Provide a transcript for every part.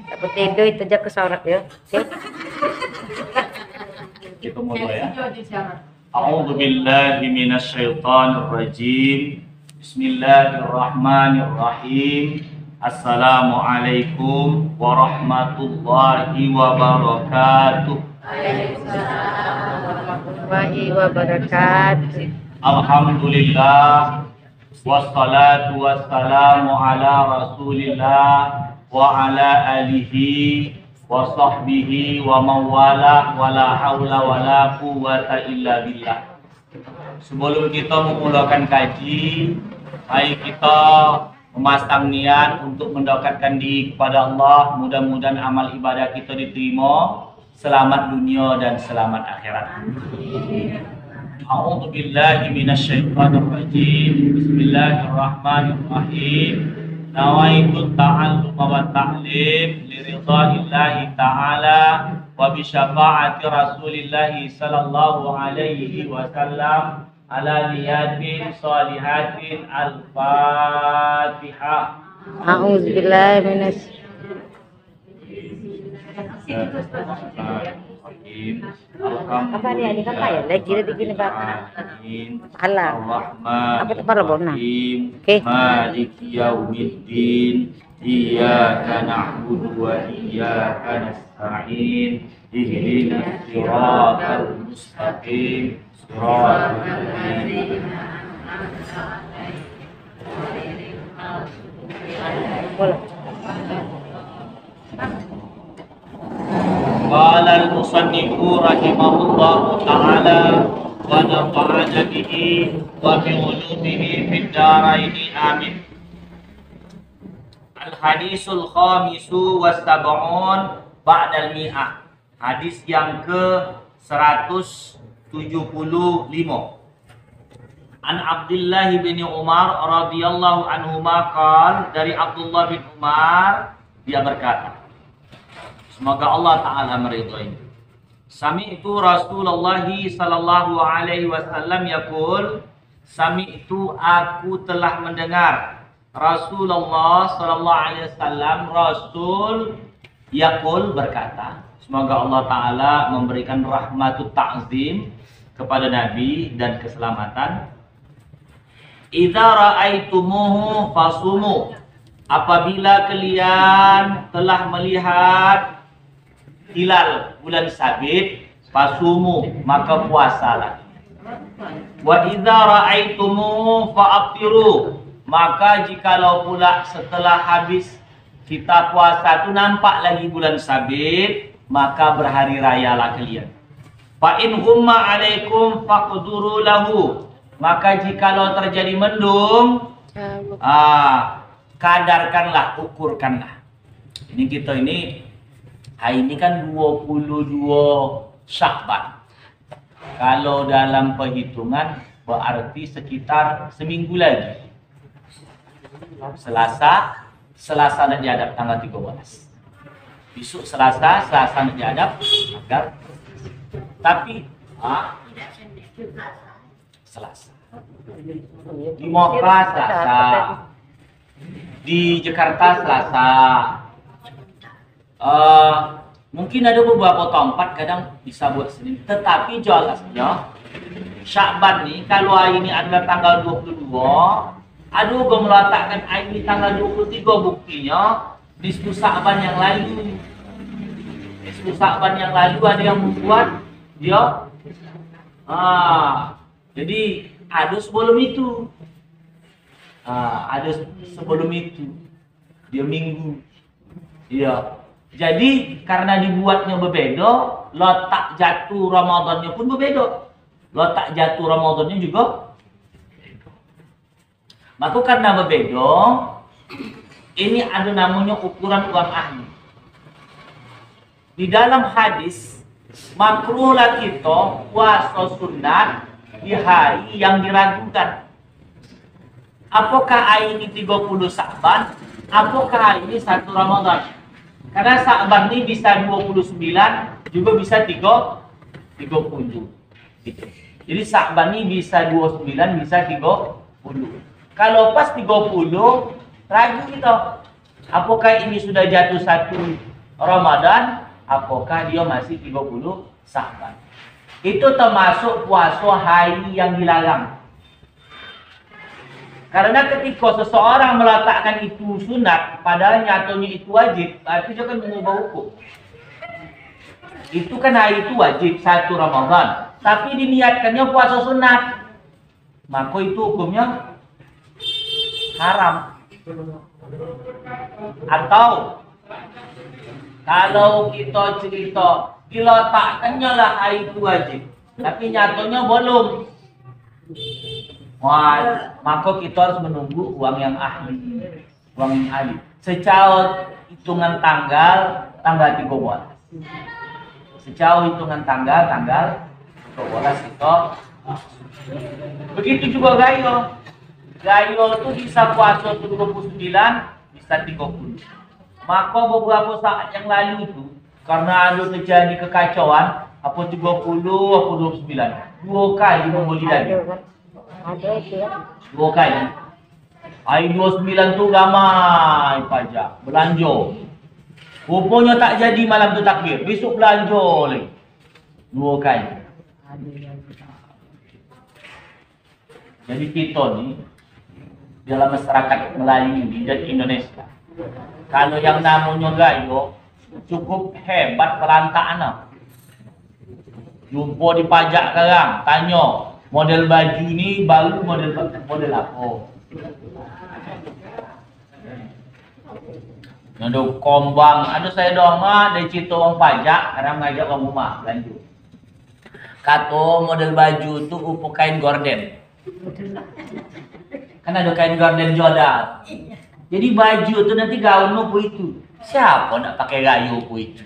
Seperti itu aja kesorak ya. Kita mulai ya. A'udzu billahi minasyaitonir rajim. Bismillahirrahmanirrahim. Assalamualaikum warahmatullahi wabarakatuh. Waalaikumsalam warahmatullahi wabarakatuh. Alhamdulillah wassalatu wassalamu ala Rasulillah wa ala alihi wa sahbihi wa mawala wa la haula wa la quwwata illa billah. Sebelum kita memulakan kaji, mari kita memasang niat untuk mendekatkan diri kepada Allah. Mudah-mudahan amal ibadah kita diterima, selamat dunia dan selamat akhirat. A'udzu billahi minasyaitonir rajim. Bismillahirrahmanirrahim. Nawaitu ta'allum wa ta'lim li ridhaillahi ta'ala wa bi syafaati Rasulillahi sallallahu alaihi wasallam ala niyatin shalihatin. Al-Fatihah. A'udzubillahi apa dia ini apa ya? Lagi dia begini Pak. Allah. Apa tu para bona? Oke. Maliki yaumiddin. Iyyaka na'budu wa iyyaka nasta'in. Ihdinas siratal mustaqim. Siratal ladzina an'amta 'alaihim. Qala al-musannifu rahimahullahu ta'ala wa nafa'ana bihi wa bi ulumihi fid dharaini amin. Al-hadisul khamisu was-sab'un ba'dal mi'ah. Hadis yang ke-175. An Abdullah bin Umar radhiyallahu anhuma qala, dari Abdullah bin Umar dia berkata, semoga Allah Ta'ala meridhai, sami'tu Rasulullah sallallahu alaihi wasallam yaqul, sami'tu aku telah mendengar Rasulullah sallallahu alaihi wasallam, Rasul yaqul berkata, semoga Allah Ta'ala memberikan rahmatut ta'zim kepada Nabi dan keselamatan. Idza ra'aitumuhu fasumu, apabila kalian telah melihat hilal bulan sabit, fasumu, maka puasalah. Wa idza ra'aitumuhu fa'aftiru, maka jikalau pula setelah habis kita puasa itu nampak lagi bulan sabit, maka berhari rayalah kalian. Fa in humma alaikum faqduru lahu, maka jikalau terjadi mendung, kadarkanlah, ukurkanlah. Ini kita ini hari ini kan 22 Sya'ban. Kalau dalam perhitungan berarti sekitar seminggu lagi. Selasa nak dihadap tanggal 13. Besok Selasa nak dihadap agar. Tapi Selasa. Di Moka Selasa. Di Jakarta Selasa. Mungkin ada beberapa tempat kadang bisa buat Senin, tetapi jelasnya Sya'ban nih kalau hari ini adalah tanggal 22, aduh gue meletakkan hari ini tanggal 23, buktinya di 10 Sya'ban yang lalu. Di 10 Sya'ban yang lalu ada yang membuat dia jadi ada sebelum itu. Ada sebelum itu. Dia minggu. Iya. Jadi karena dibuatnya berbeda, letak jatuh Ramadannya pun berbeda. Letak jatuh Ramadannya juga berbeda. Maka karena berbeda, ini ada namanya ukuran uang ahli. Di dalam hadis, makruhlah kita puasa sunat di hari yang diragukan. Apakah hari ini 30 Sya'ban? Apakah hari ini 1 Ramadan? Karena Sya'ban ini bisa 29, juga bisa 30. Gitu. Jadi Sa'ban ini bisa 29, bisa 30. Kalau pas 30, ragu kita. Apakah ini sudah jatuh 1 Ramadan? Apakah dia masih 30 Sa'ban? Itu termasuk puasa hari yang dilarang. Karena ketika seseorang meletakkan itu sunat, padahal nyatanya itu wajib, berarti dia kan mengubah hukum. Itu kan hari itu wajib 1 Ramadan, tapi diniatkannya puasa sunat, maka itu hukumnya haram. Atau kalau kita cerita diletakkannya lah hari itu wajib, tapi nyatanya belum. Wah, maka kita harus menunggu uang yang ahli. Secara hitungan tanggal 13. Secara hitungan tanggal 13 itu. Begitu juga gayo. Gayo itu bisa puasa 29, bisa 30. Maka beberapa saat yang lalu itu, karena ada terjadi kekacauan, apa 30, apa 29. 2 kali membeli daging. Ada itu ya. 2 kali. Hari 29 tu ramai pajak, belanja. Rupanya tak jadi malam tu takbir. Besok belanja lagi. 2 kali. Jadi kita ni dalam masyarakat Melayu dan Indonesia, kalau yang namanya gayo cukup hebat perantaan. Jumpa di pajak sekarang, tanya model baju ni baru model apa? Ada kombang, ada saya doang dari cerita orang pajak, karena mengajak orang rumah belanja. Kata model baju tu upo kain gorden. Kan ada kain gorden Jordan. Jadi baju tu nanti gaun apa itu? Siapa nak pakai gayu apa itu?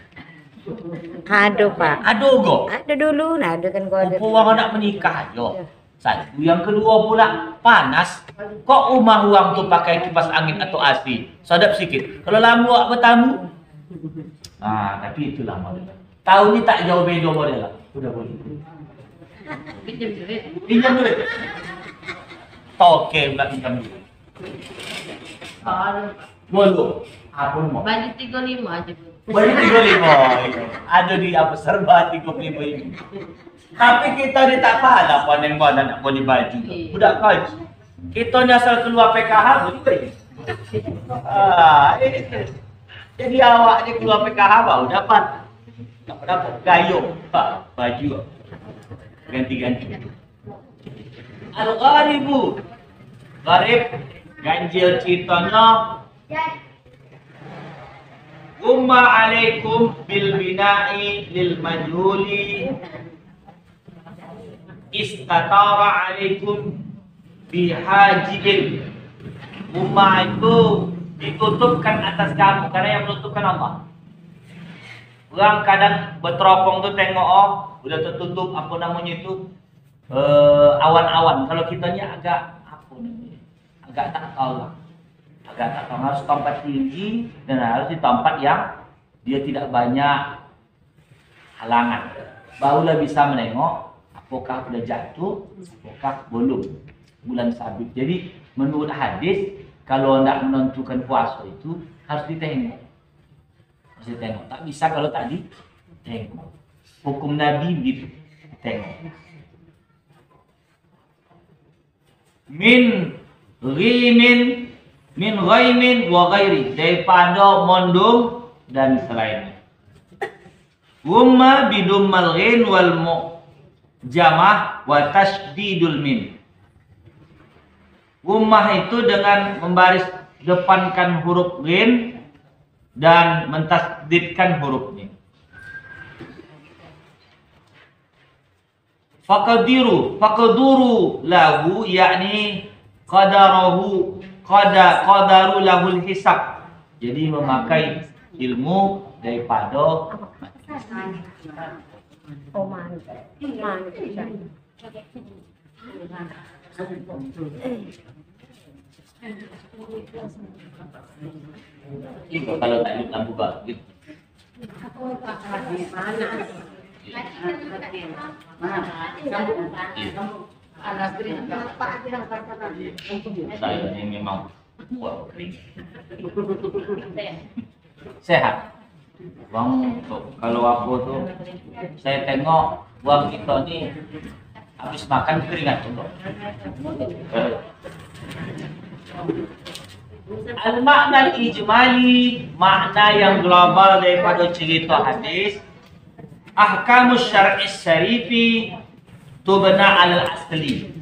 Ada Pak. Ada go. Ada dulu, nah ada kan kau ada. Orang nak menikah jo. Satu, yang kedua pula panas. Kok rumah orang tu pakai kipas angin atau AC? Sadap sikit. Kalau lama bertamu. Tapi itulah model. Tahun ni tak jauh beda model lah. Sudah boleh. Pinjam duit. Pinjam duit. Toke pula pinjam duit. Dulu. Apa mau? Baju 35 aja Bu. Baju 35. Ada di apa serba 35 ini. Tapi kita ni tak pahala panen-panen nak beli baju. Budak kaji. Kita ni asal keluar PKH betul. Jadi awak ni keluar PKH baru dapat. Dapat gayo. Baju. Ganti-ganti. Al-Gharibu. Gharib ganjil ceritanya. Umma alaikum bil bina'i lil majhuli istatara alaikum bihajibin. Umma itu ditutupkan atas kamu karena yang menutupkan Allah. Orang kadang berteropong tuh tengok udah tertutup apa namanya itu awan-awan. Kalau kita ni agak apa namanya? Agak tak tahu lah. Agak tak tahu, harus tempat tinggi dan harus di tempat yang dia tidak banyak halangan. Barulah bisa menengok apakah sudah jatuh, apakah belum bulan sabit. Jadi menurut hadis kalau hendak menentukan puasa itu harus ditengok. Harus ditengok. Tak bisa kalau tadi tengok. Hukum Nabi begitu, tengok. Min ghaimin wa ghairi, daripada mondong dan selainnya. Umma bidummal ghin wal mu'jamah wa tasydidul min. Ummah itu dengan membaris depankan huruf ghin dan mentasdidkan huruf min. Faqaduru lahu yakni qadarahu qadaru lahul hisab. Jadi memakai ilmu daripada itu kalau tak lampu gas gitu. Saya ini memang kering. Sehat. Bang, kalau aku tuh saya tengok uang kita nih habis makan keringat tuh. Al-makna al-ijmali, makna yang global daripada cerita hadis. Ahkamus syar'is syarifi tubna alal asli.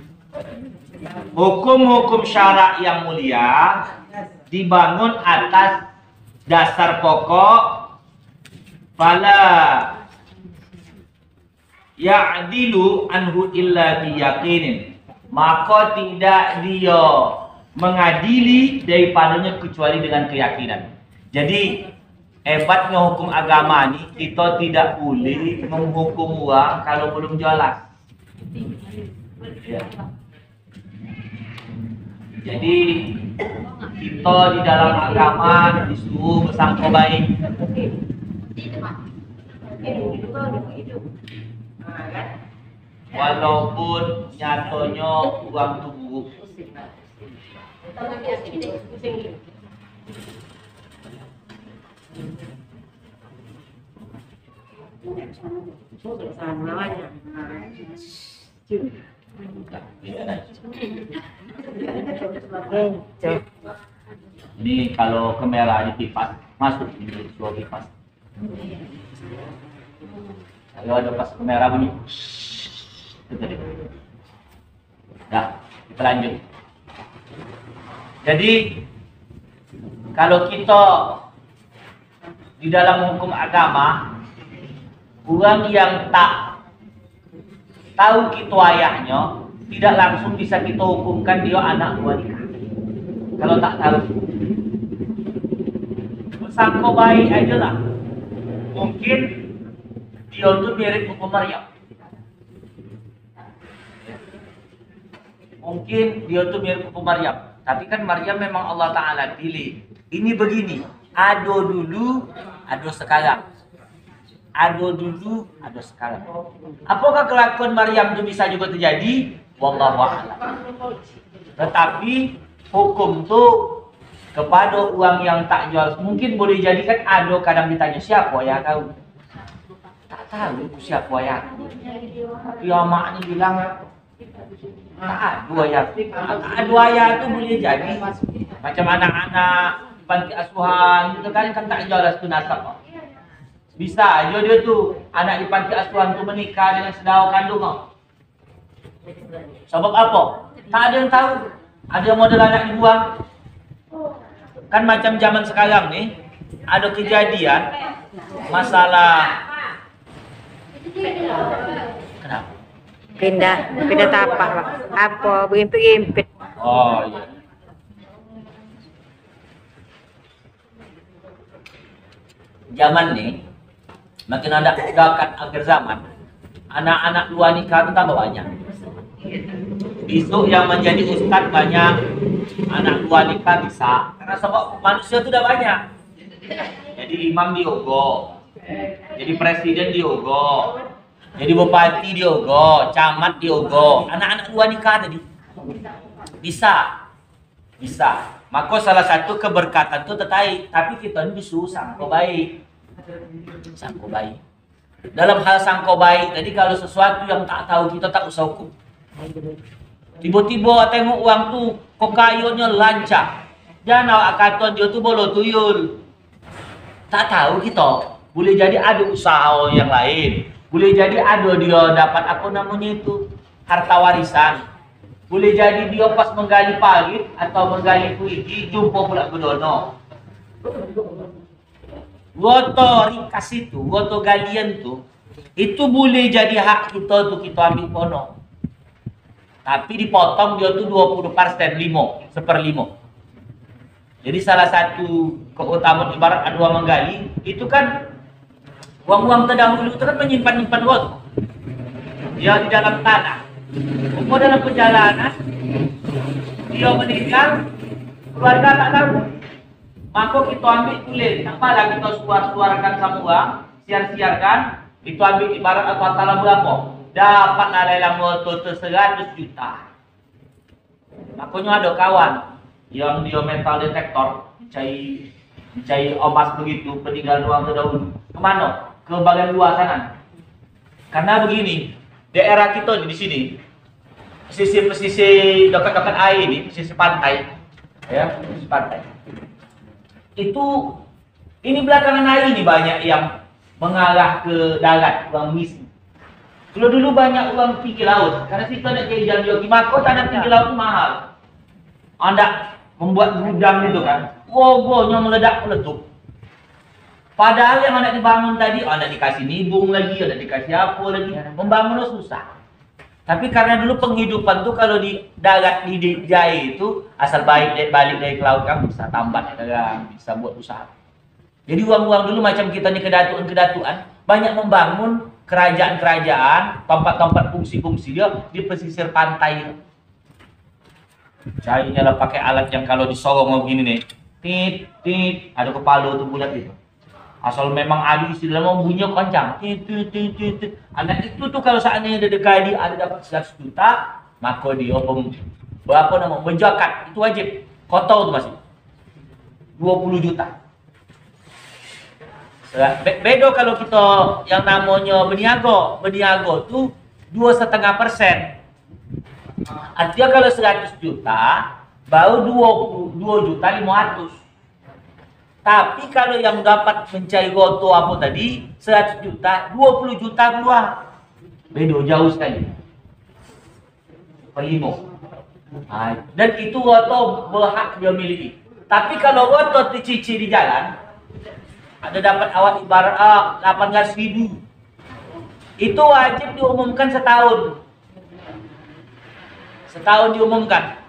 Hukum-hukum syarak yang mulia dibangun atas dasar pokok. Fala ya'dilu anhu illa biyaqinin, maka tidak dia mengadili daripadanya kecuali dengan keyakinan. Jadi hebatnya hukum agama ini, kita tidak boleh menghukum uang kalau belum jelas. Ya. Jadi kita di dalam agama disuruh bersangka baik. Walaupun nyatanya uang itu buruk. Ini kalau kamera dipipas masuk ini suara pipas. Kalau ada pas kamera bunyi, itu tadi. Dah, kita lanjut. Jadi kalau kita di dalam hukum agama, orang yang tak tahu kita ayahnya tidak langsung bisa kita hukumkan dia anak buah nikah. Kalau tak tahu, bersangka baik aja lah. Mungkin dia itu mirip hukum Maryam. Mungkin dia itu mirip hukum Maryam. Tapi kan Maryam memang Allah Ta'ala pilih. Ini begini, ado dulu, ado sekarang. Ado dulu, ado sekarang. Apakah kelakuan Maryam itu bisa juga terjadi? Wallahu a'lam. Tetapi hukum itu kepada uang yang tak jual, mungkin boleh jadikan ado. Kadang ditanya siapa ya kau? Tak tahu siapa ya. Tapi mak ni bilang tak ado ayat. Ado ayat tu boleh jadi macam anak-anak panti asuhan itu kan tak jelas tu nasab. Bisa aja dia tu anak di panti asuhan tu menikah dengan saudara kandung. Sebab apa? Tak ada yang tahu. Ada model anak dibuang. Kan macam zaman sekarang nih ada kejadian masalah. Kenapa? Pindah tapak, Pak. Apa berimpit-impit. Oh iya. Zaman nih makin ada dekat akhir zaman, anak-anak luar nikah itu tambah banyak. Besok yang menjadi ustadz banyak, anak luar nikah bisa. Karena sebab manusia itu udah banyak. Jadi imam diogo, jadi presiden diogo, jadi bupati diogo, camat diogo, anak-anak luar nikah tadi bisa. Maka salah satu keberkatan itu tertaik. Tapi kita ini disuruh sangko baik. Dalam hal sangko baik tadi, kalau sesuatu yang tak tahu kita tak usah hukum. Tiba-tiba tengok uang tu kok kayunya lancar, jangan kata dia tu bolo tuyul. Tak tahu kita. Boleh jadi ada usaha yang lain. Boleh jadi ada dia dapat apa namanya itu harta warisan. Boleh jadi dia pas menggali parit atau menggali kuigi jumpa pula bedono. Goto ringkas itu, goto galian tu, itu boleh jadi hak kita tu kita ambil pono. Tapi dipotong dia tu 20%, 1/5. Jadi salah satu keutamaan ibarat ada orang menggali, itu kan uang-uang terdahulu itu kan menyimpan goto. Dia di dalam tanah. Umur dalam perjalanan dia meninggal, keluarga tak tahu. Maka kita ambil tulis, apalah kita suar-suarkan sama uang, siar-siarkan, Itu ambil ibarat atau antara berapa? Dapat lelang motor 100 juta. Makanya ada kawan yang dia metal detektor, mencari emas begitu, peninggalan orang terdahulu. Kemana? Ke bagian luar sana. Karena begini, daerah kita di sini, pesisir dekat-dekat air ini, pesisir pantai, ya, pesisir pantai. Itu ini belakangan hari ini banyak yang mengarah ke darat, orang misi. Kalau dulu banyak orang tinggi laut, karena kita nak cari jalan jogi, maka tanah tinggi laut itu mahal. Anda membuat gudang itu kan, robohnya meledak-meletup. Padahal yang anak dibangun tadi, anda dikasih nibung lagi, ada dikasih apa lagi, membangunnya susah. Tapi karena dulu penghidupan tuh kalau di darat di Jaya itu asal balik dari ke laut kan bisa tambat dagang, bisa buat usaha. Jadi uang-uang dulu macam kita nih kedatuan banyak membangun kerajaan-kerajaan, tempat-tempat fungsi-fungsi dia di pesisir pantai. Carinya lah pakai alat yang kalau disorong begini nih, tit, ada kepala tuh bulat itu. Asal memang ada istilah mau bunyinya kencang, tit. Anak itu tuh kalau seandainya ada kali ada dapat 100 juta, maka dia berapa nama berzakat itu wajib. Kotor tuh masih 20 juta. Beda kalau kita yang namanya berniaga tuh 2,5%. Artinya kalau 100 juta baru 22 juta 500. Tapi kalau yang dapat mencari goto apa tadi 100 juta 20 juta keluar. Beda jauh sekali. Pelimo. Dan itu goto berhak dia miliki. Tapi kalau goto dicicil di jalan ada dapat awak ibarat 18.000. Itu wajib diumumkan setahun. Setahun diumumkan.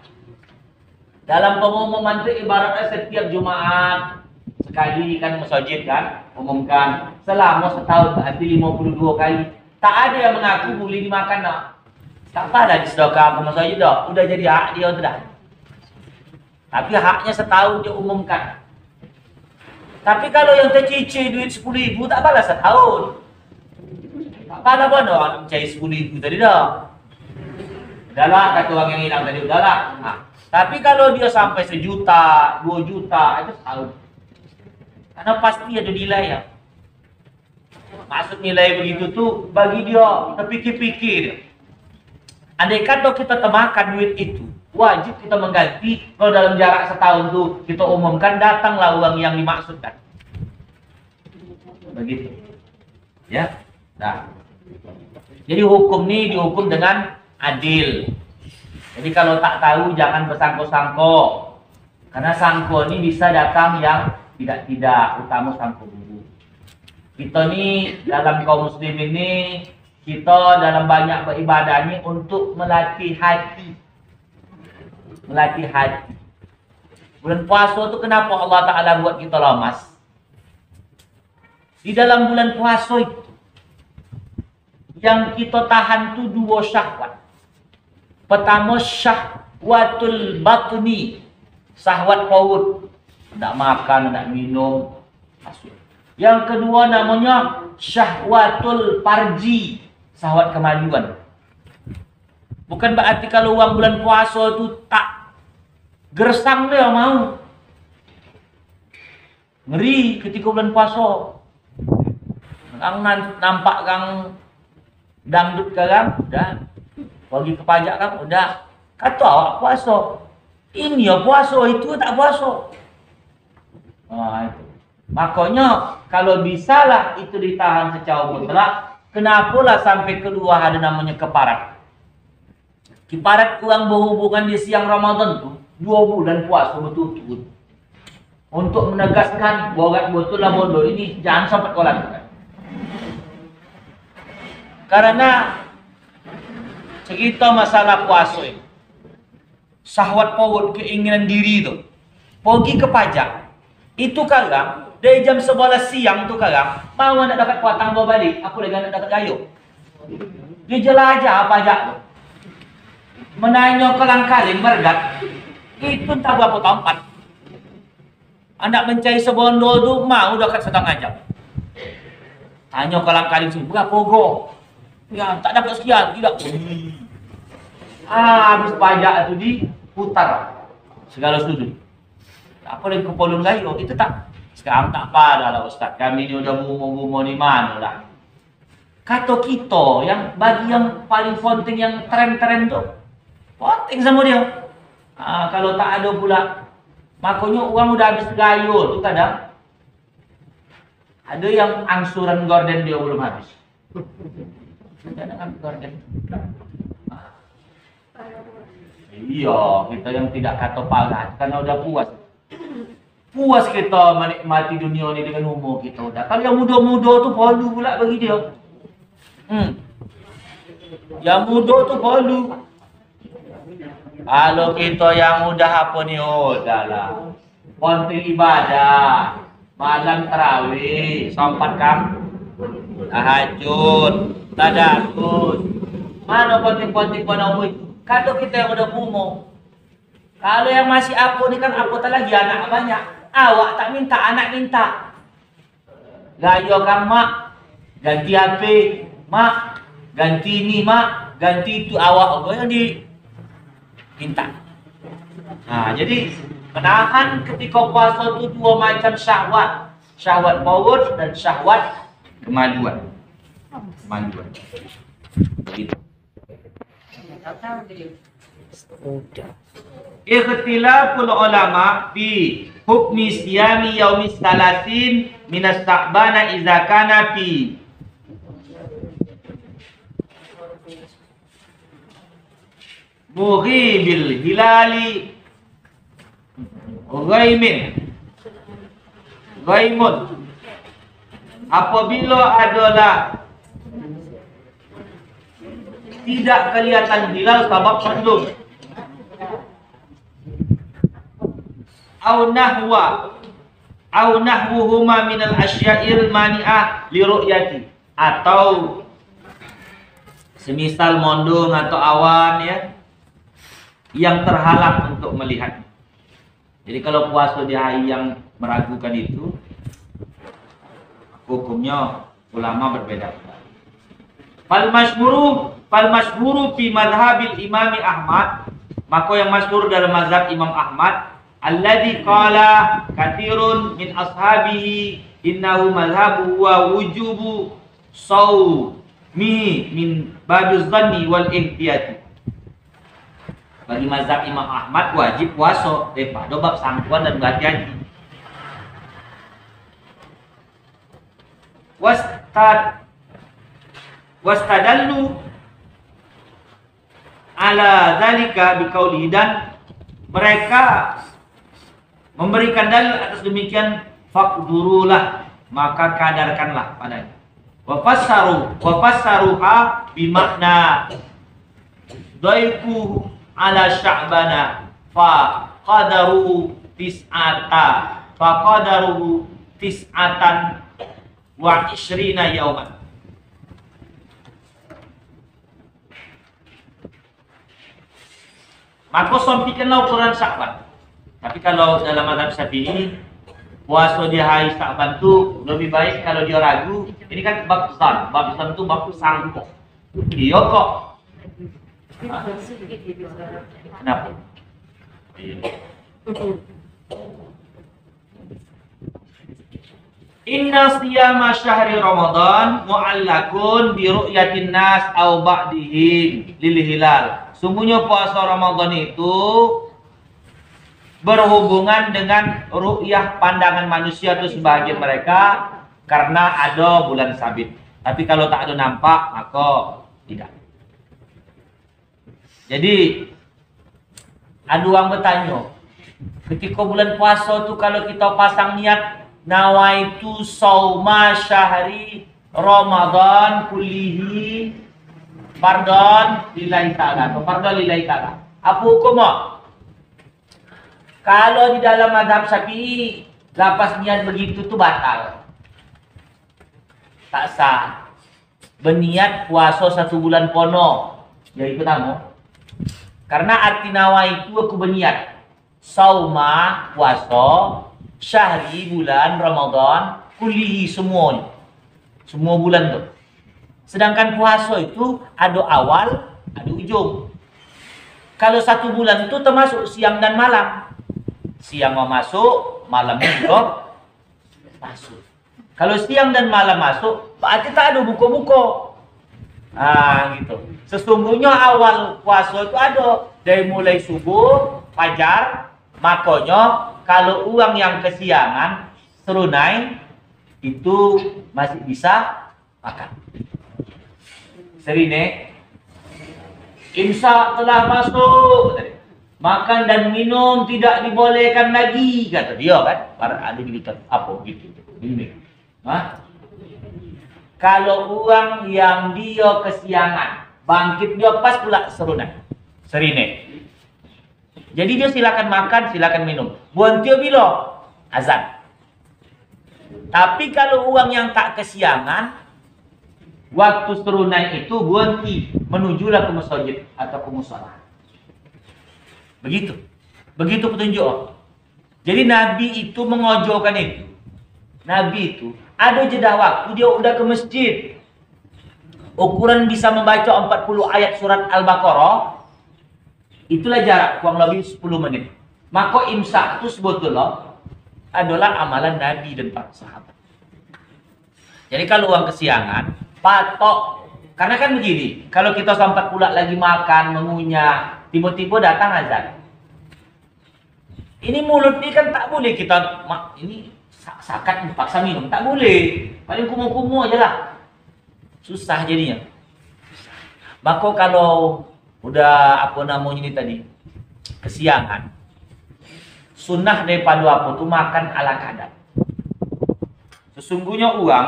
Dalam pengumuman itu ibaratnya setiap Jumat sekali kan masjid kan umumkan selama setahun berarti 52 kali. Tak ada yang mengaku boleh dimakan nak. Tak apa di sedekah ke masjid dah. Udah jadi hak dia sudah. Tapi haknya setahun diumumkan. Tapi kalau yang tercicir duit 10.000 tak balas setahun. Tak pada pun orang mencari 10.000 tadi dah. Udahlah kata orang yang hilang tadi udahlah. Tapi kalau dia sampai 1 juta, 2 juta itu setahun. Karena pasti ada nilai ya. Maksud nilai begitu tuh bagi dia terpikir-pikir dia. Andai kata kita termakan duit itu, wajib kita mengganti. Kalau dalam jarak setahun tuh kita umumkan datanglah uang yang dimaksudkan. Begitu. Ya. Nah. Jadi hukum ini dihukum dengan adil. Jadi kalau tak tahu jangan bersangko-sangko. Karena sangko ini bisa datang yang tidak, utama sangko dulu. Kita nih dalam kaum muslim ini, kita dalam banyak beribadah ini untuk melatih hati. Melatih hati. Bulan puasa itu kenapa Allah Ta'ala buat kita lemas? Di dalam bulan puasa itu, yang kita tahan itu 2 syahwat. Pertama syahwatul batni, syahwat perut. Nak makan, nak minum. Yang kedua namanya syahwatul farji, syahwat kemaluan. Bukan berarti kalau orang bulan puasa itu tak gersang dia mau. Ngeri ketika bulan puasa. Kang nampak kang dangdut kang udah. Pergi ke pajak kan udah. Kata awak puasa. Ini ya puasa, itu tak puasa. Itu. Makanya kalau bisalah itu ditahan secara mutlak, kenapalah sampai kedua ada namanya keparat. Keparat kurang berhubungan di siang Ramadan tuh 2 bulan puasa betul-betul. Untuk menegaskan bogat betul lah bodoh ini jangan sampai kau lakukan. Karena cerita masalah puasa ini, syahwat perut, keinginan diri itu, pergi ke pajak, itu kadang dari jam 11 siang tuh kadang mau nak dapat kuatang bawa balik, aku lagi nak dapat gayo. Dia jelajah pajak tuh, menanya kelang-kaling mergat, itu entah berapa tempat. Anak mencari sebondo tuh mau dekat setengah jam. Tanya kalang-kaling semua, berapa go? Ya, tak dapat sekian, tidak. Habis pajak itu diputar segala sudut. Apa lagi ke Polon Gayo, itu tak. Sekarang tak pada lah Ustaz, kami ni udah gumo-gumo di mana lah. Kata kita, yang bagi yang paling penting, yang tren-tren tu, penting sama dia. Kalau tak ada pula, makanya uang udah habis gayo tu kadang. Ada yang angsuran gorden dia belum habis. Kadang ambil gorden. Iya, kita yang tidak kata parah karena udah puas. Puas kita menikmati dunia ini dengan umur kita udah. Kalau yang muda-muda tu perlu pula bagi dia. Yang muda tu perlu. Kalau kita yang muda apa ni, udahlah. Penting ibadah, malam tarawih, sompat kam, tahajud, tadabbur. Mana penting-penting pada umur itu? Kalau kita yang udah umur, kalau yang masih apa ni kan apa tak lagi anak banyak. Awak tak minta, anak minta. Gayo kan mak, ganti HP, mak, ganti ini mak, ganti itu awak apa yang diminta. Jadi menahan ketika puasa itu dua macam syahwat, syahwat maut dan syahwat kemaluan. Kemaluan. Begitu. Ikhtilaful ulama fi hukmi siyami yaumis salasin minas sa'bana idza kana fi mughibil hilali ghaimun apabila adalah tidak kelihatan hilal sebab mendung. Au nahwuhuma minal asya'il mani'ah li ru'yati, atau semisal mondong atau awan ya yang terhalang untuk melihat. Jadi kalau puasa di hari yang meragukan itu, hukumnya ulama berbeda. Fal masyhuru fi madhhabil Imam Ahmad, maka yang masyhur dalam mazhab Imam Ahmad, alladzi qala katsirun min ashabihi innahu madhhabu wa wujubu shaumi min babiz zanni wal ihtiyati. Bagi mazhab Imam Ahmad wajib puasa daripada bab sangkuan dan berhati-hati. Wastadallu ala dzalika biqaulihi, dan mereka memberikan dalil atas demikian, faqdurulah, maka kadarkanlah padanya. Wa fassaruha bimakna dhaifu ala sya'bana fa qadaru tis'atan wa ishrina yauman. Maka sompikanlah ukuran Sya'ban. Tapi kalau dalam mazhab Syafi'i, puasa di hari Sya'ban itu lebih baik kalau dia ragu. Ini kan bab zan itu bab sangkok. Iya kok. Kenapa? Inna siyama syahri Ramadan mu'allakun bi ru'yatin nas aw ba'dihim lil hilal. Sungguhnya puasa Ramadan itu berhubungan dengan ru'yah pandangan manusia itu sebagian mereka karena ada bulan sabit. Tapi kalau tak ada nampak maka tidak. Jadi ada orang bertanya, ketika bulan puasa itu kalau kita pasang niat nawaitu sauma syahri Ramadan kullihi fardhan lillahi ta'ala atau fardhan lillahi ta'ala, apa hukumnya? Kalau di dalam mazhab Syafi'i lapas niat begitu tuh batal, tak sah. Berniat puasa 1 bulan pono, yaitu tamu. Karena arti nawa itu aku berniat sauma puasa syahri bulan Ramadan kulihi semuanya. Semua bulan tuh. Sedangkan puasa itu ada awal, ada ujung. Kalau 1 bulan itu termasuk siang dan malam. Siang mau masuk, malamnya juga masuk. Kalau siang dan malam masuk, berarti tak ada buka-buka. Gitu. Sesungguhnya awal puasa itu ada dari mulai subuh, fajar. Makanya kalau orang yang kesiangan, serunai, itu masih bisa makan. Serine, imsak telah masuk. Makan dan minum tidak dibolehkan lagi, kata dia kan. Para ada gitu apa gitu. Ini. Kalau orang yang dia kesiangan, bangkit dia pas pula serine. Jadi dia silakan makan, silakan minum. Berhenti bila azan. Tapi kalau orang yang tak kesiangan, waktu serunai itu berhenti, menujulah ke masjid atau ke musala. Begitu petunjuk. Jadi Nabi itu mengojokan itu. Nabi itu ada jeda waktu dia udah ke masjid. Ukuran bisa membaca 40 ayat surat Al-Baqarah. Itulah jarak kurang lebih 10 menit. Maka imsak itu sebetulnya adalah amalan Nabi dan para sahabat. Jadi kalau orang kesiangan, patok. Karena kan begini, kalau kita sempat pula lagi makan, mengunyah, tiba-tiba datang azan. Ini mulut ini kan tak boleh kita, ini sakat paksa minum, tak boleh. Paling kumuh-kumuh aja lah. Susah jadinya. Maka kalau udah apa namanya ini tadi, kesiangan, sunnah daripada apa tuh makan ala kadar. Sesungguhnya uang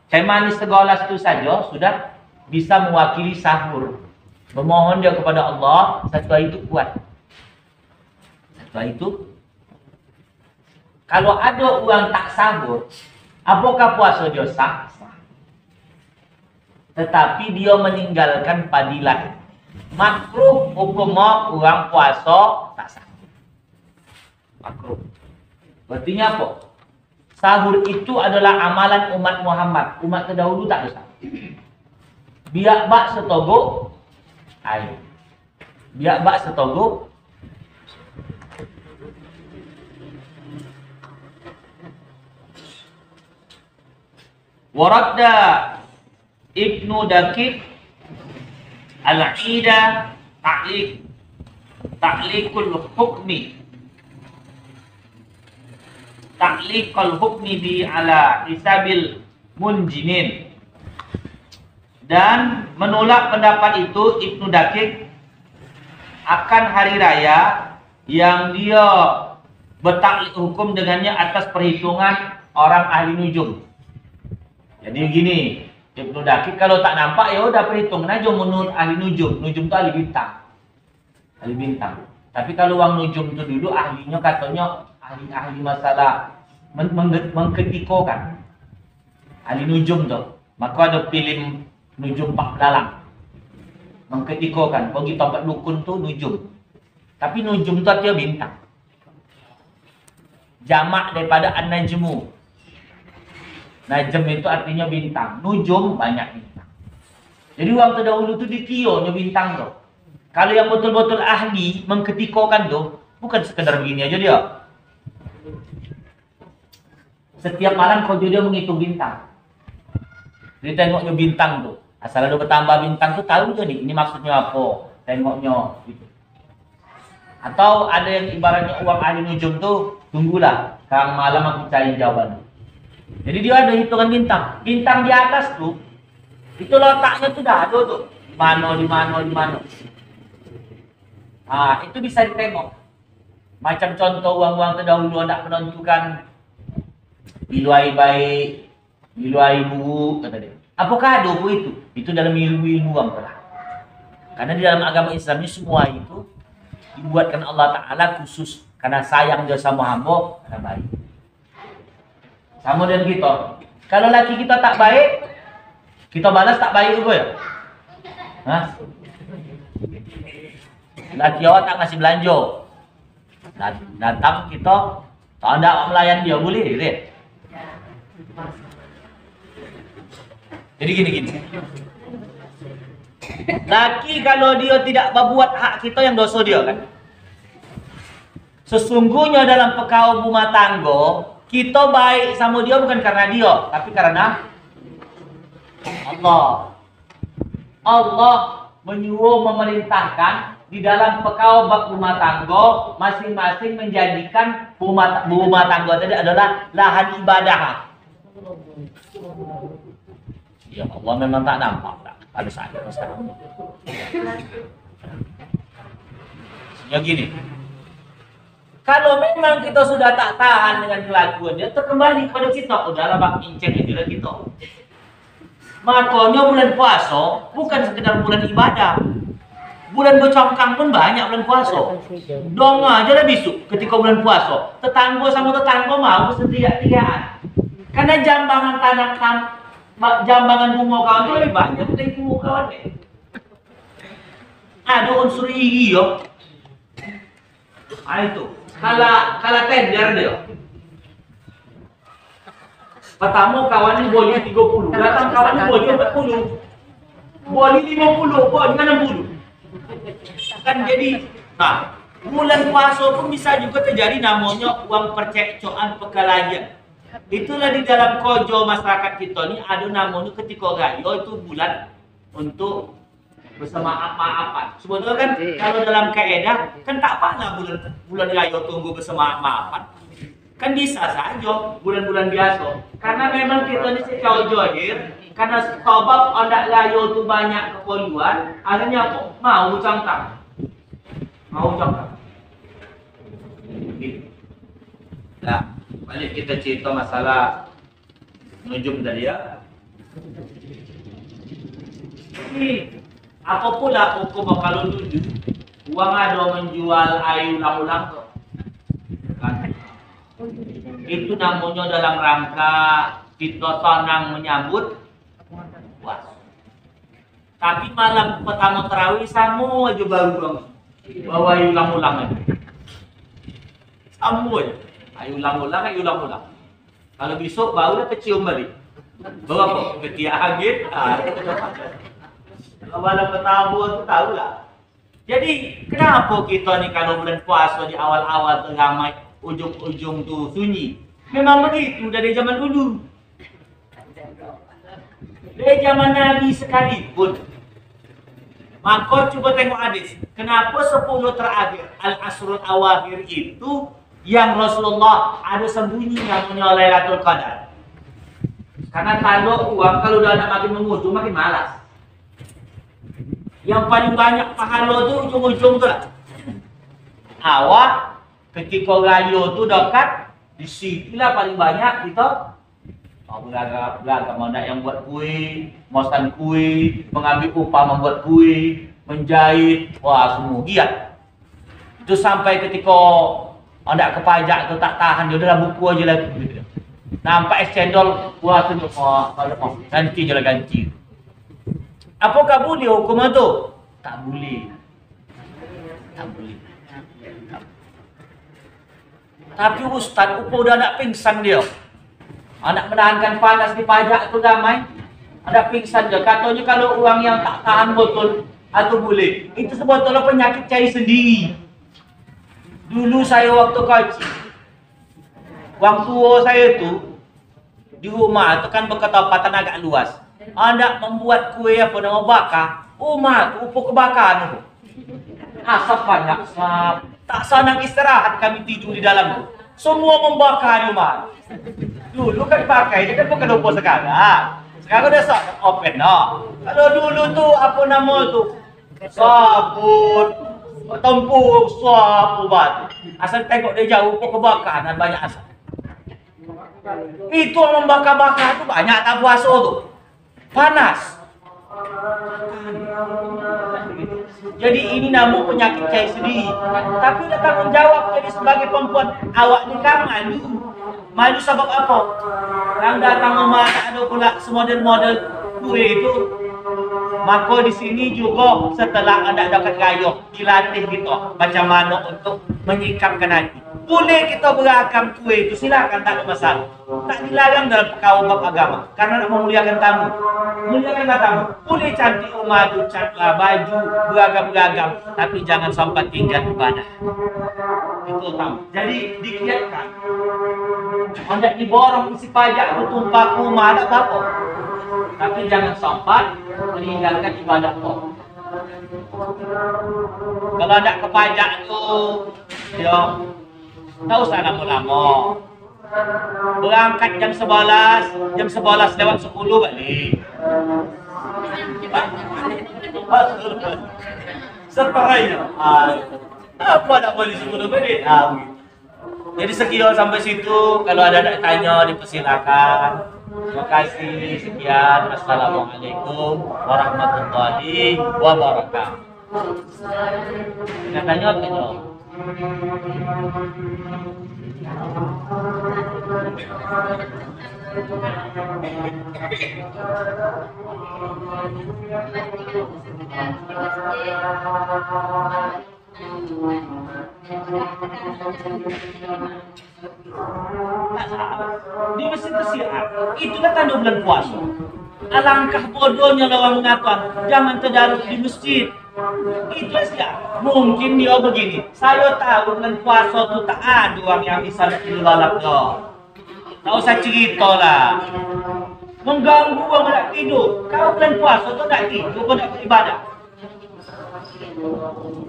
teh manis segelas itu saja sudah bisa mewakili sahur. Memohon dia kepada Allah, satu hari itu kuat. Satu hari itu. Kalau ada uang tak sahur, apakah puasa dia sah? Tetapi dia meninggalkan padilah. Makruh hukumnya uang puasa tak sahur. Makruh. Artinya apa? Sahur itu adalah amalan umat Muhammad. Umat terdahulu tak ada sahur. Biak bak setogok air. Biak bak setogok waradda Ibnu Dakik Al-Ida Ta'liqul hukmi bi ala hisabil munjimin. Dan menolak pendapat itu Ibnu Dakik akan hari raya yang dia bertaklid hukum dengannya atas perhitungan orang ahli nujum. Jadi gini, Ibnu Dakik kalau tak nampak ya udah perhitungan aja menurut ahli nujum. Nujum itu ahli bintang. Ahli bintang. Tapi kalau uang nujum itu dulu ahlinya katanya ahli masalah mengketikokan. Ahli nujum tuh. Maka ada film nujum Pak Dalang. Mengketikokan. Bagi tempat dukun tuh nujum. Tapi nujum itu artinya bintang. Jamak daripada an-najmu. Najm itu artinya bintang. Nujum banyak bintang. Jadi orang terdahulu itu ditionya bintang tuh. Kalau yang betul-betul ahli mengketikokan tuh bukan sekedar begini aja dia. Setiap malam kau dia menghitung bintang. Jadi tengoknya bintang tuh. Asal ada bertambah bintang tuh tahu aja nih ini maksudnya apa. Tengoknya gitu. Atau ada yang ibaratnya uang ahli nujum tuh tunggulah. Kang malam aku cari jawaban. Jadi dia ada hitungan bintang. Bintang di atas tuh, itu letaknya tuh dah ada tuh. Di mana. Itu bisa ditengok. Macam contoh uang-uang terdahulu hendak menentukan biluai baik, biluai buruk, kata dia. Apakah ada apa itu? Itu dalam ilmu-ilmu uang telah. Karena di dalam agama Islam ini semua itu dibuatkan Allah Ta'ala khusus. Karena sayang dia sama hamba, karena baik. Sama dengan kita. Kalau laki kita tak baik, kita balas tak baik juga ya? Hah? Laki awak tak ngasih belanja. Datang kita, tak ada melayan dia, boleh? Jadi gini. Laki kalau dia tidak berbuat hak kita yang dosa dia kan. Sesungguhnya dalam perkara rumah tangga, kita baik sama dia bukan karena dia, tapi karena Allah. Allah menyuruh memerintahkan di dalam perkara rumah tangga masing-masing menjadikan rumah tangga tadi adalah lahan ibadah. Ya Allah memang tak nampak tak ada saya sekarang. Ya gini. Kalau memang kita sudah tak tahan dengan kelakuan dia, terkembali kepada kita. Udahlah bak inceng aja kita. Makanya bulan puasa bukan sekedar bulan ibadah. Bulan bercongkang pun banyak bulan puasa. Dong aja lah besok ketika bulan puasa. Tetangga sama tetangga mau bersedia-sediaan. Karena jambangan bunga kawan itu lebih banyak dari bunga kawan ni. Ada unsur iri yo. Itu. Kalau tender dia. Pertama kawan ni boleh 30, datang kawan ni boleh 40. Boleh 50, boleh 60. Kan jadi, nah, bulan puasa pun bisa juga terjadi namanya uang percekcokan perkelahian. Itulah di dalam kojo masyarakat kita ni ada namanya ketika raya itu bulan untuk bersama-maafan. Sebetulnya kan kalau dalam kaedah kan tak pernah bulan raya tunggu bersama-maafan. Kan bisa saja bulan-bulan biasa. Karena memang kita ni secara zahir karena sebab ada raya tu banyak keperluan, akhirnya apa? Mau cangkang. Nah, balik kita cerita masalah nujum tadi ya. Apa pula hukum kalau dulu uang ada menjual ayu ulang-ulang tuh kan? Itu namanya dalam rangka kita senang menyambut puasa. Tapi malam pertama tarawih sama aja baru dong bawa ayu ulang-ulang aja. Sama aja ayu ulang-ulang. Kalau besok baru dah kecium balik. Bawa apa? Ketiak angin. Malam pertama tu tahulah. Jadi kenapa kita ni kalau bulan puasa di awal-awal tu ramai, ujung-ujung tu sunyi? Memang begitu dari zaman dulu. Dari zaman Nabi sekalipun. Maka cuba tengok hadis. Kenapa 10 terakhir al-asrul awakhir itu yang Rasulullah ada sembunyi namanya Lailatul Qadar. Karena kalau uang kalau dah nak makin mengujung makin malas. Yang paling banyak pahala tu ujung-ujung tu lah. Awak ketika raya tu dekat, di situlah paling banyak kita belaga mana yang buat kuih, masak kuih, mengambil upah membuat kuih, menjahit, wah semua giat. Itu sampai ketika anda ke pajak tu tak tahan dia dalam buku aja lagi. Nampak es cendol, wah tu ganti je lah ganti. Apakah boleh hukum itu? Tak boleh. Tapi ustaz, udah nak pingsan dia. Anak menahankan panas di pajak tu ramai. Ada pingsan dia. Katanya kalau orang yang tak tahan botol atau boleh. Itu sebetulnya penyakit cari sendiri. Dulu saya waktu kecil, orang tua saya tu di rumah tu kan berketapatan agak luas. Anda membuat kue apa nama bakar, rumah tu upuk kebakaran tu. Asap banyak, tak senang istirahat kami tidur di dalam tu. Semua membakar rumah. Dulu kan pakai, dia kan bukan lupa sekarang. Sekarang dah open no. Kalau dulu tu apa nama tu? Sabun, tempur, suap, ubat. Asal tengok dia jauh upuk kebakaran dan banyak asap. Itu yang membakar-bakar tu banyak tak puasa tu. Panas. Jadi ini namun penyakit cari sendiri. Tapi dia tanggung jawab jadi sebagai perempuan. Awak ni kan malu. Malu sebab apa? Yang datang rumah ada pula semodel-model kue itu. Maka di sini juga setelah ada dekat raya dilatih kita macam mana untuk menyikapkan hati. Boleh kita beragam kue itu, silakan, tak ada masalah. Tak dilarang dalam kaum agama, karena nak memuliakan tamu. Muliakanlah tamu. Boleh cantik rumah itu, baju beragam-beragam, tapi jangan sampai tinggal ibadah. Itu tamu. Jadi dikiatkan. Hendak diborong isi pajak itu tumpah rumah, tak apa-apa. Tapi jangan sampai meninggalkan ibadah kok. Kalau ada kepajak tu, ya, tak usah lama-lama. Berangkat jam 11 lewat 10 balik. Separahnya. Apa nak boleh 10 balik? Jadi sekian sampai situ. Kalau ada nak tanya, dipersilakan. Terima kasih, sekian. Assalamualaikum warahmatullahi wabarakatuh. Katanya apa itu? Di masjid tersiar, itulah tanda bulan puasa. Alangkah bodohnya orang mengatakan jangan tadarus di masjid. Itu siap. Mungkin dia begini. Saya tahu bulan puasa tu tak ada orang yang bisa lalap dah. Tak usah cerita lah. Mengganggu orang nak tidur. Kau bulan puasa tu tak tidur, kau nak beribadah.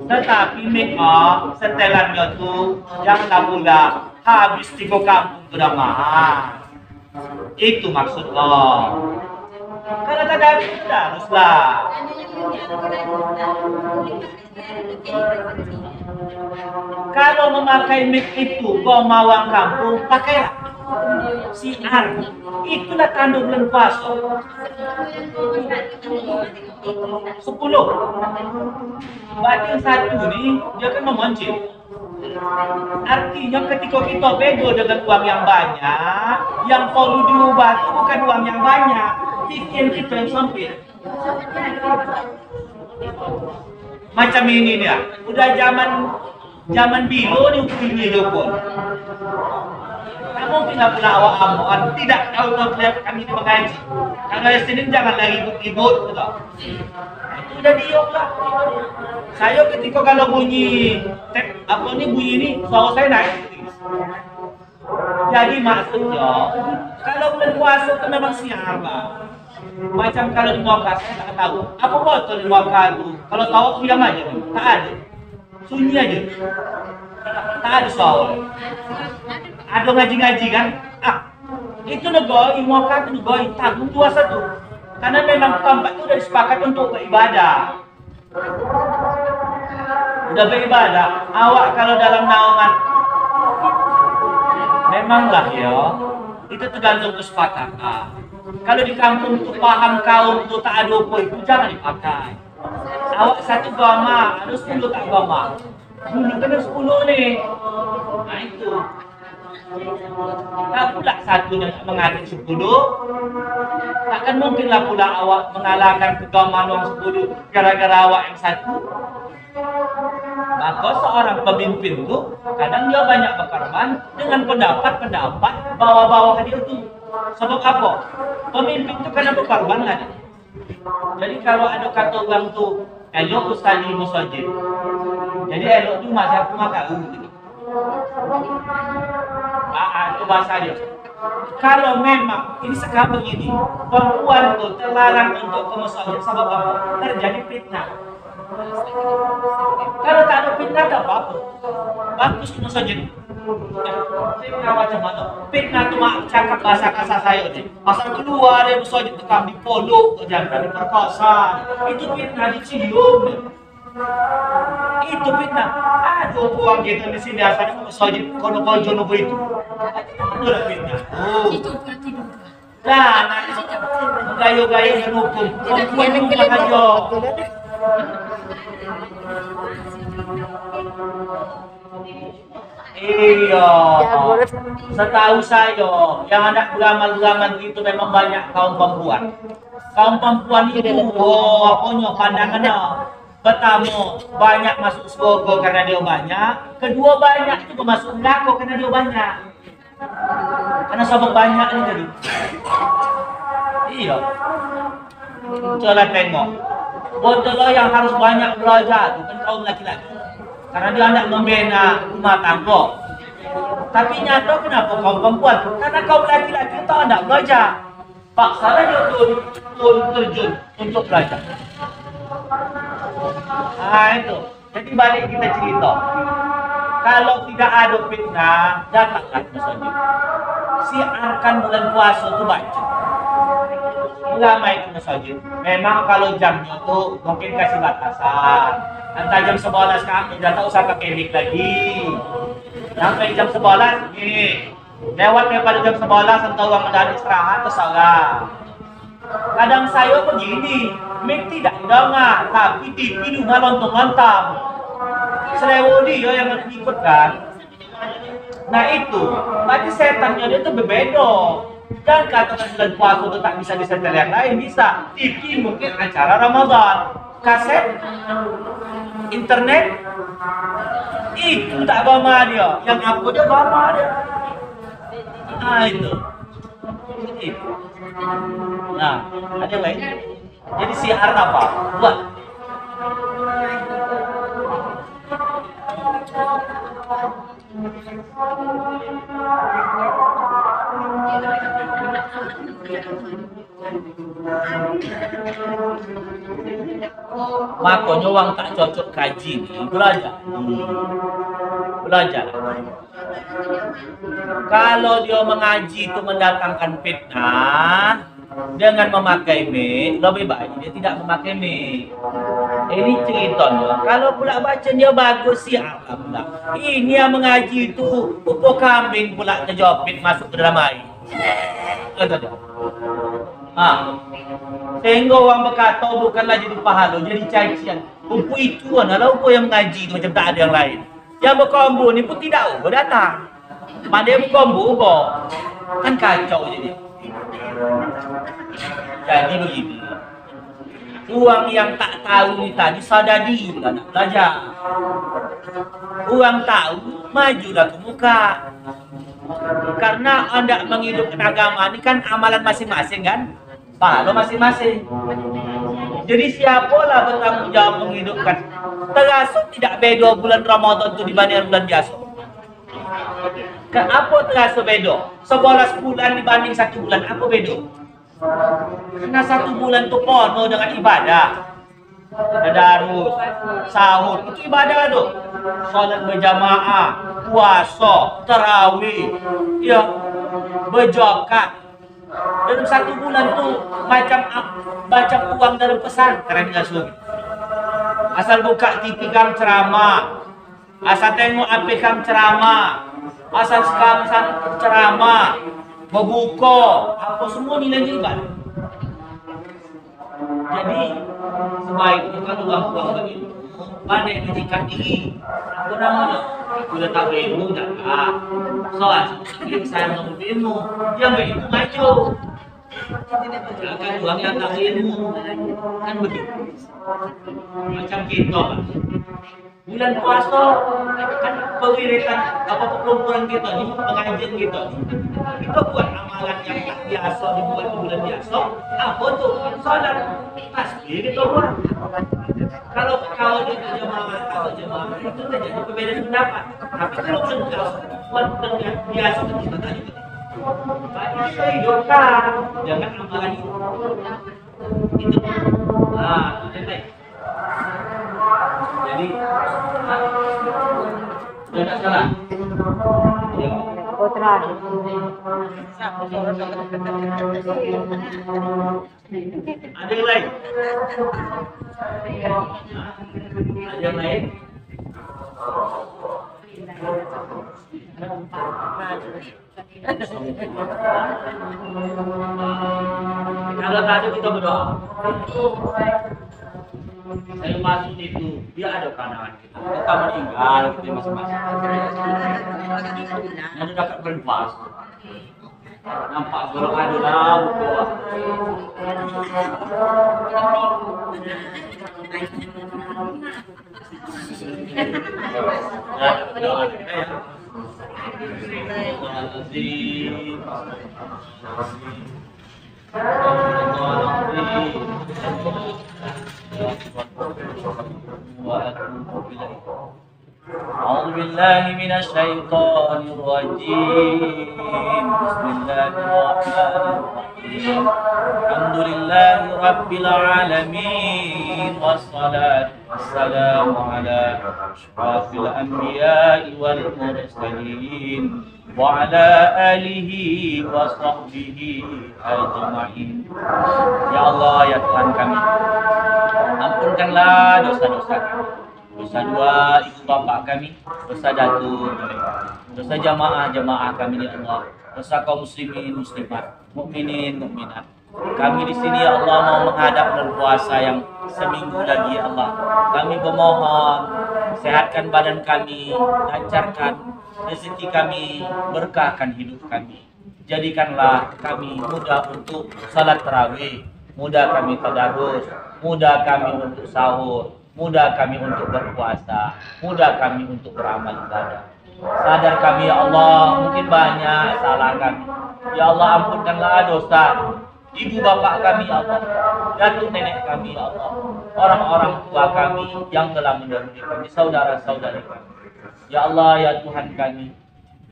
Tetapi make-up setelannya tu janganlah pula habis tiga kampung tu dah mahal. Itu maksud Allah. Kalau tak ada haruslah. Kalau memakai mic itu kau mawang kampung, pakailah siar. Itulah tanda bulan puasa. 10. Berarti yang satu ni dia kan memoncil. Artinya ketika kita bego dengan uang yang banyak, yang perlu diubah itu bukan uang yang banyak, fikir kita yang sempit. Macam ini dia, udah zaman bilo ni bilo pun. Tak mungkinlah pula awak amuan tidak tahu kami ini mengaji. Kalau yang Senin jangan lagi ribut-ribut, betul. Itu udah diam lah. Saya ketika kalau bunyi apa ni bunyi ni, suara saya naik. Jadi maksudnya kalau bulan puasa itu memang siar lah. Macam kalau di Muakkah saya tak tahu apa betul di Muakkah itu. Kalau tahu aku diam aja, tak ada, sunyi aja, tak ada suara. Ada ngaji-ngaji kan? Itu negara Muakkah itu negara tanggung puasa tu. Karena memang tempat itu sudah disepakati untuk beribadah. Sudah beribadah. Awak kalau dalam naungan, memanglah ya, itu tergantung kesepakatan. Kalau di kampung tu paham kaum tu tak ada apa itu, jangan dipakai. Awak satu agama, ada 10 tak agama. Dulu kena 10 ni. Nah itu. Tak pula satunya mengalir 10. Takkan mungkinlah pula awak mengalahkan keagamaan orang 10 gara-gara awak yang satu. Maka seorang pemimpin tu kadang dia banyak berkorban dengan pendapat-pendapat bawah-bawah dia tu. Sebab apa? Pemimpin tu kadang berkorban lah. Jadi kalau ada kata orang tu elok ustaz di masjid. Jadi elok tu masih aku makan gitu. Itu bahasa dia. Kalau memang ini sekarang begini, perempuan itu terlarang untuk ke masjid sebab apa? Terjadi fitnah. Kalau tak ada fitnah tak apa-apa. Bagus ke masjid. Fitnah macam mana? Fitnah tu mak cakap bahasa kasar saya ni. Pasal keluar dari masjid tekam dipolok, jangan diperkosa. Itu fitnah dicium. Itu fitnah. Ada orang kita di sini asalnya masjid kalau jono itu. Itu lah fitnah. Itu berarti dah nanti gaya-gaya yang hukum. Perempuan rumah aja. Iya. Setahu saya yang anak beramal-beramal itu memang banyak kaum perempuan. Kaum perempuan itu, apanya pandangannya Pertama, banyak masuk surga karena dia banyak. Kedua, banyak juga masuk neraka karena dia banyak. Karena sabab banyak ni tadi. Iya. Coba tengok. Bodohlah yang harus banyak belajar bukan kaum laki-laki. Karena dia hendak membina rumah tangga. Tapi nyata kenapa kaum perempuan? Karena kaum laki-laki tak hendak belajar. Paksalah dia terjun untuk belajar. Itu. Jadi balik kita cerita. Kalau tidak ada fitnah, datanglah ke masjid. Siarkan bulan puasa itu baca. Ulama itu masjid. Memang kalau jamnya itu mungkin kasih batasan. Antara jam 11 kami dah tak usah pakai mic lagi. Sampai jam 11 ni. Lewat daripada jam 11 entah orang ada istirahat tersalah. Kadang saya begini, mic tidak dengar, tapi TV dengar lontong-lontong. Selewo dia yang ikutkan. Nah itu, berarti setannya dia itu berbeda. Dan katakan bulan puasa itu tak bisa disetel yang lain, bisa. TV mungkin acara Ramadan, kaset, internet, itu tak bama dia. Yang apa dia bama dia. Nah itu. Nah, ada yang lain. Jadi siar apa? Buat. Makanya orang tak cocok kaji ni belajar. Belajar. Kalau dia mengaji itu mendatangkan fitnah dengan memakai mic, lebih baik dia tidak memakai mic. Ini ceritanya. Kalau pula baca dia bagus siapa pula. Ini yang mengaji itu upo kambing pula terjopit masuk ke dalam air. Kata dia. Sehingga orang berkata bukanlah jadi pahala, jadi cacian. Upo itu adalah upo yang mengaji itu macam tak ada yang lain. Yang berkombo ni pun tidak datang. Mana yang berkombo kan kacau jadi. Jadi begini. Uang yang tak tahu ni tadi sadar diri lah nak belajar. Uang tahu majulah ke muka. Karena anda menghidupkan agama ni kan amalan masing-masing kan, pahala masing-masing. Jadi siapalah bertanggung jawab menghidupkan. Terasa tidak beda bulan Ramadan itu dibanding bulan biasa. Apa terasa beda? 11 bulan dibanding 1 bulan apa beda? Karena 1 bulan itu penuh dengan ibadah. Tadarus, sahur, itu ibadah tu. Salat berjamaah, puasa, tarawih, ya, berzakat. Dalam 1 bulan tu macam baca uang dalam pesantren biasa. Asal buka TV kang ceramah, asal tengok HP kang ceramah, asal sekarang ceramah, berbuka, apa semua nilainya ibadah. Jadi sebaiknya kalau uang-uang begitu pandai menjikan diri. Apa namanya? Sudah tak berilmu, tak. Soal yang saya menurut ilmu, yang berilmu maju. Jangan uang yang tak berilmu, kan begitu. Macam kita, bulan puasa kan pewiritan apa perkumpulan kita ni, pengajian kita ni. Kita buat amalan yang tak biasa dibuat di bulan biasa. Apa tu? Salat tasbih kita buat. Kalau kau jadi jemaah atau jemaah itu terjadi perbedaan pendapat. Tapi kalau buat dengan biasa kita tak juga. Bagi kita hidupkan, jangan amalan itu. Itu. Jadi, sudah tak salah. Ya. Putra. Ada yang lain? Ada yang lain? Kalau tadi kita berdoa, saya masuk itu, dia ada pandangan kita. Kita meninggal, kita masing-masing. Yang dekat berlepas. Nampak golong ada lah, أعوذ بالله من الشيطان الرجيم. بسم الله الرحمن الرحيم. الحمد لله رب العالمين والصلاة والسلام على أشرف الأنبياء والمرسلين وعلى آله وصحبه أجمعين. Ya Allah, ya Tuhan kami, ampunkanlah dosa-dosa kami, dosa dua ibu bapak kami, dosa datuk kami, dosa jamaah kami ya Allah, dosa kaum muslimin muslimat, mukminin mukminat. Kami di sini ya Allah mau menghadap berpuasa yang seminggu lagi ya Allah. Kami memohon sehatkan badan kami, lancarkan rezeki kami, berkahkan hidup kami. Jadikanlah kami mudah untuk salat tarawih, mudah kami tadarus, mudah kami untuk sahur, mudah kami untuk berpuasa, mudah kami untuk beramal ibadah. Sadar kami ya Allah, mungkin banyak salah kami. Ya Allah, ampunkanlah dosa ibu bapak kami ya Allah, datuk nenek kami ya Allah, orang-orang tua kami yang telah mendahului kami, saudara-saudari kami. Ya Allah, ya Tuhan kami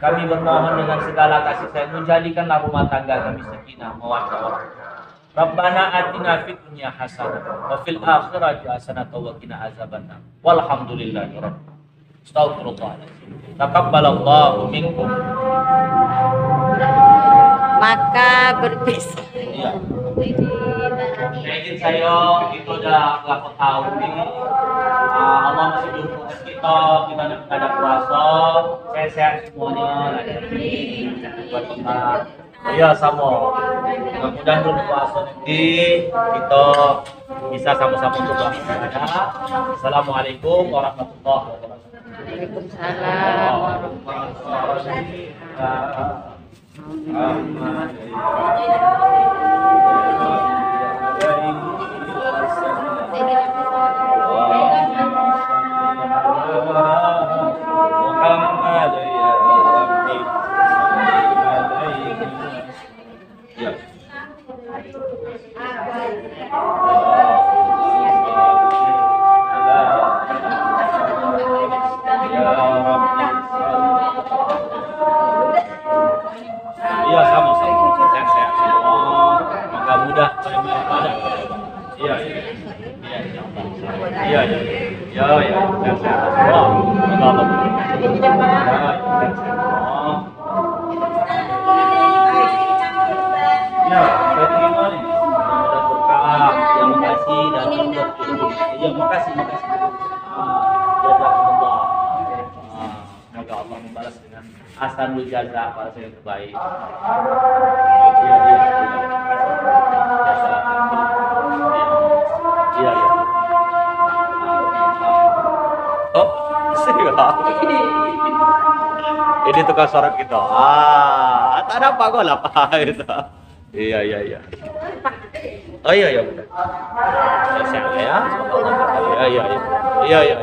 bermohon dengan segala kasih sayang, menjadikanlah rumah tangga kami sakinah mawaddah warahmah. Rabbana atina fid dunya hasanah wa fil akhirati hasanah wa qina azabannar. Walhamdulillahi rabbil alamin. Astaghfirullahaladzim. Taqabbalallahu minkum. Maka berpisah. Iya. Izin saya itu udah berapa tahun ini. Allah masih berhubungan kita ada puasa, sehat semuanya, buat kita. Iya sama. Mudah-mudahan berpuasa nanti kita bisa sama-sama untuk beribadah. Assalamualaikum warahmatullahi wabarakatuh. Waalaikumsalam warahmatullahi wabarakatuh. Iya sama-sama, sehat-sehat semua, semoga mudah beribadah. Iya, sehat-sehat semua, semoga Allah ya, saya terima nih, mudah berkah, yang makasih dan ya makasih. Jazakumullah. Semoga Allah membalas dengan ahsanul jaza balas yang terbaik. Iya. Oh, siap. Ini tukang sorot kita. Tak ada apa kok lah Pak itu. Iya. Oh iya benar. Sehat ya. Semoga Allah berkah. Iya.